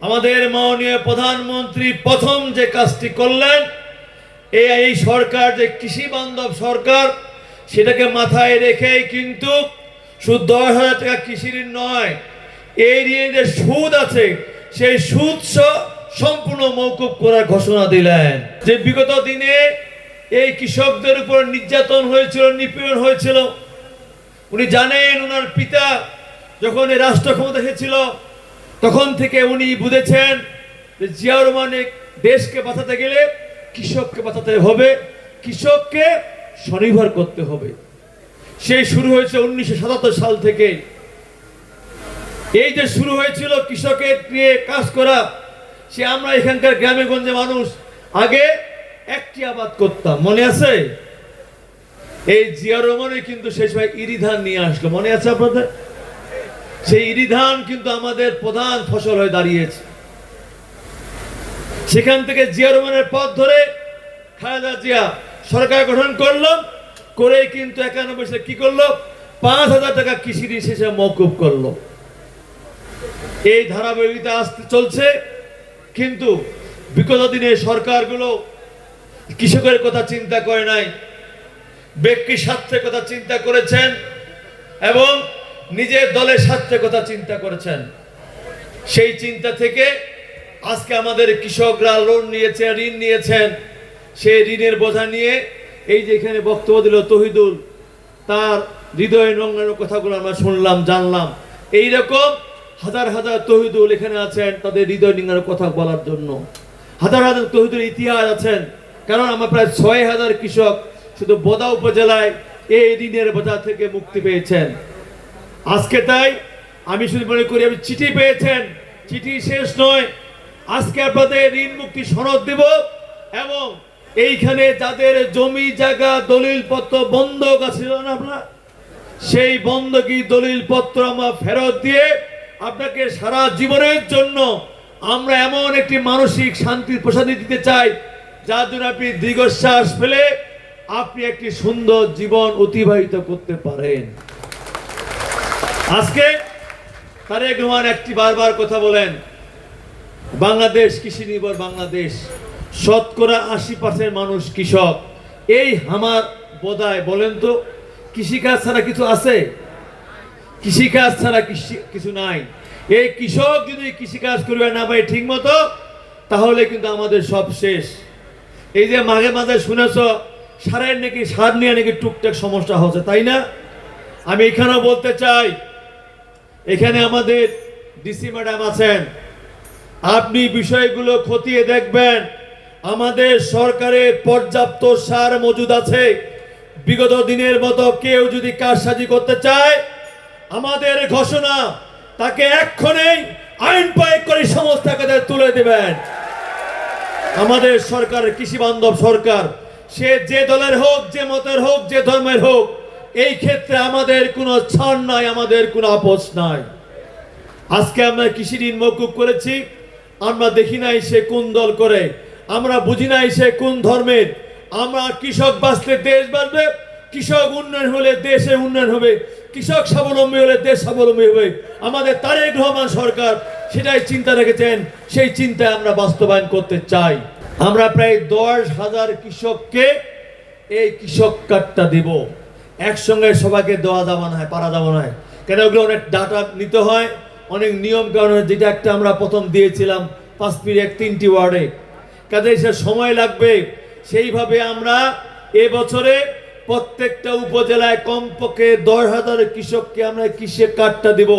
আমাদের মাননীয় প্রধানমন্ত্রী প্রথম যে কাজটি করলেন, এই সরকার যে কৃষি বান্ধব সরকার, সেটাকে মাথায় রেখেই কিন্তু শুধু 10,000 টাকা কৃষি ঋণ নয়, এই ঋণে যে সুদ আছে সেই সুদ সম্পূর্ণ মওকুফ করার ঘোষণা দিলেন। যে বিগত দিনে এই কৃষকদের উপর নির্যাতন হয়েছিল, নিপীড়ন হয়েছিল। উনি জানেন, ওনার পিতা যখন এই রাষ্ট্র ক্ষমতা এসেছিল তখন থেকে উনি বুঝেছেন যে জিয়াউর রহমানের দেশকে বাঁচাতে গেলে কৃষককে বাঁচাতে হবে, কৃষককে স্বনির্ভর করতে হবে। সেই শুরু হয়েছে 1977 সাল থেকে। এই যে শুরু হয়েছিল কৃষকের নিয়ে কাজ করা, সে আমরা এখানকার গ্রামে গঞ্জে মানুষ আগে একটি আবাদ করতাম, মনে আছে? এই জিয়াউর রহমানের কিন্তু সেই সময় ইরি ধান নিয়ে আসলো, মনে আছে আপনাদের? সেই ইরি ধান কিন্তু আমাদের প্রধান ফসল হয়ে দাঁড়িয়েছে। সেখান থেকে জিয়াউর রহমানের পথ ধরে খালেদা জিয়া সরকার গঠন করলো, করে কিন্তু 91 সালে কি করলো, 5,000 টাকা কৃষি ঋণ শেষে মওকুফ করলো। এই ধারাবাহিকতা আসতে চলছে। কিন্তু বিগত দিনে সরকারগুলো কৃষকের কথা চিন্তা করে নাই, ব্যক্তি স্বার্থের কথা চিন্তা করেছেন এবং নিজের দলের স্বার্থের কথা চিন্তা করেছেন। সেই চিন্তা থেকে আজকে আমাদের কৃষকরা লোন নিয়েছে, ঋণ নিয়েছেন। সেই ঋণের বোঝা নিয়ে এই যে এখানে বক্তব্য দিল তহিদুল, তার হৃদয় নোংরানো কথাগুলো আমরা শুনলাম, জানলাম। এইরকম হাজার হাজার তহিদুল এখানে আছেন তাদের হৃদয় নোংরানো কথা বলার জন্য। হাজার হাজার তহিদুল ইতিহাস আছেন, কারণ আমরা প্রায় 6,000 কৃষক শুধু বোদা উপজেলায় এই ঋণের বোঝা থেকে মুক্তি পেয়েছেন। আজকে তাই আমি শুধু মনে করি, আমি চিঠি পেয়েছেন, চিঠি শেষ নয়। আজকে আপনাদের ঋণ মুক্তি সনদ দেব এবং এইখানে যাদের জমি জায়গা দলিল পত্র বন্ধক আছে না আপনার, সেই বন্ধকি দলিল পত্র আমরা ফেরত দিয়ে আপনাকে সারা জীবনের জন্য আমরা এমন একটি মানসিক শান্তির প্রসাদ দিতে চাই, যার জন্য আপনি দীর্ঘশ্বাস ফেলে আপনি একটি সুন্দর জীবন অতিবাহিত করতে পারেন। আজকে তারেক রহমান একটি বারবার কথা বলেন, বাংলাদেশ কৃষি নির্ভর বাংলাদেশ, শতকরা 80% মানুষ কৃষক। এই আমার বোধহয় বলেন তো, কৃষিকাজ ছাড়া কিছু আছে? কৃষিকাজ ছাড়া কিছু নাই। এই কৃষক যদি কৃষিকাজ করবে না পারে ঠিক মতো, তাহলে কিন্তু আমাদের সব শেষ। এই যে মাঝে মাঝে শুনেছ সারের নাকি, সার নিয়ে নাকি টুকটাক সমস্যা হচ্ছে, তাই না? আমি এখানেও বলতে চাই, এখানে আমাদের ডিসি ম্যাডাম আছেন, আপনি বিষয়গুলো খতিয়ে দেখবেন। আমাদের সরকারের পর্যাপ্ত সার মজুদ আছে। বিগত দিনের মতো কেউ যদি কারসাজি করতে চায়, আমাদের ঘোষণা, তাকে এক্ষণেই আইন প্রয়োগ করে সমস্ত টাকাদের তুলে দেবেন। আমাদের সরকার কৃষি বান্ধব সরকার, সে যে দলের হোক, যে মতের হোক, যে ধর্মের হোক, এই ক্ষেত্রে আমাদের কোনো ছাড় নাই, আমাদের কোনো আপোষ নাই। আজকে আমরা কৃষি ঋণ মওকুফ করেছি, আমরা দেখি নাই সে কোন দল করে, আমরা বুঝি নাই সে কোন ধর্মের। আমরা কৃষক বাঁচলে দেশ বাঁচবে, কৃষক উন্নয়ন হলে দেশের উন্নয়ন হবে, কৃষক স্বাবলম্বী হলে দেশ স্বাবলম্বী হবে। আমাদের তারেক রহমান সরকার সেটাই চিন্তা রেখেছেন, সেই চিন্তায় আমরা বাস্তবায়ন করতে চাই। আমরা প্রায় 10,000 কৃষককে এই কৃষক কার্ডটা দেব। একসঙ্গে সবাইকে দেওয়া যাবে না, পারা যাবে না, কেন ওগুলো অনেক ডাটা নিতে হয়, অনেক নিয়ম কারণ, যেটা একটা আমরা প্রথম দিয়েছিলাম 5 পিরিয়ড 3টি ওয়ার্ডে, কাজে সে সময় লাগবে। সেইভাবে আমরা এবছরে প্রত্যেকটা উপজেলায় কমপক্ষে 10,000 কৃষককে আমরা কৃষি কার্ডটা দেব।